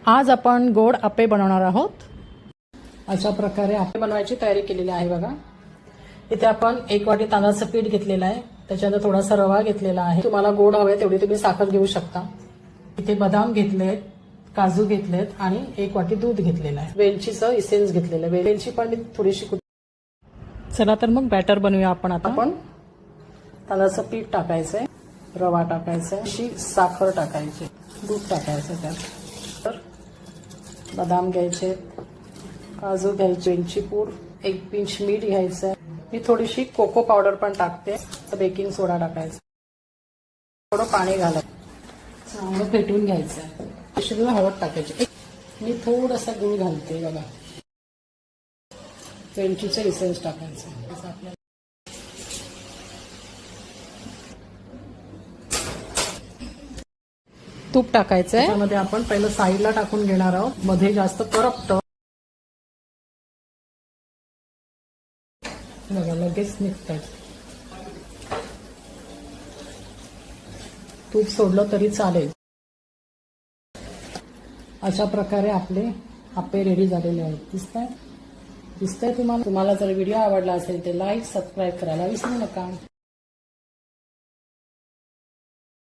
आज आपण गोड आप्पे बनवणार आहोत। अशा प्रकारे आप्पे बनवायची तयारी केलेली आहे बघा। इथे आपण 1 वाटी तांदळाचं पीठ घेतलेलं आहे, त्याच्यानंतर थोडासा रवा घेतलेला आहे। तुम्हाला गोड हवे तेवढी तुम्ही साखर घेऊ शकता। इथे बदाम घेतलेत, काजू घेतलेत आणि 1 वाटी दूध घेतलेलं आहे। वेलचीचं इसेन्स घेतलेलं आहे, वेलची पण मी थोडीशी। चला तर मग बॅटर बनवूया आपण। आता आपण तांदळाचं पीठ टाकायचंय, रवा टाकायचा, अशी साखर टाकायची, दूध टाकायचं, त्यात तर बदाम घ्यायचे, काजू घ्यायचे, वेलची पूड, 1 पिंच मीठ घ्यायचं। मी थोडीशी कोको पावडर पण टाकते, तर बेकिंग सोडा टाकायचा, थोडं पाणी घालायचं, चांगलं फेटून घ्यायचं। शिजून हळद टाकायची, मी थोडासा गूळ घालते बघा, वेलचीचं इसेन्स टाकायचं, आपल्याला तूप टाकायचंय। त्यामध्ये आपण पहिलं साईडला टाकून घेणार आहोत, मध्ये जास्त करपतं बघा, लगेच निघतात। तूप सोडलं तरी चालेल। अशा प्रकारे आपले आप्पे रेडी झालेले आहेत। दिसतंय तुम्हाला जर व्हिडिओ आवडला असेल तर लाईक सबस्क्राईब करायला विसरू नका।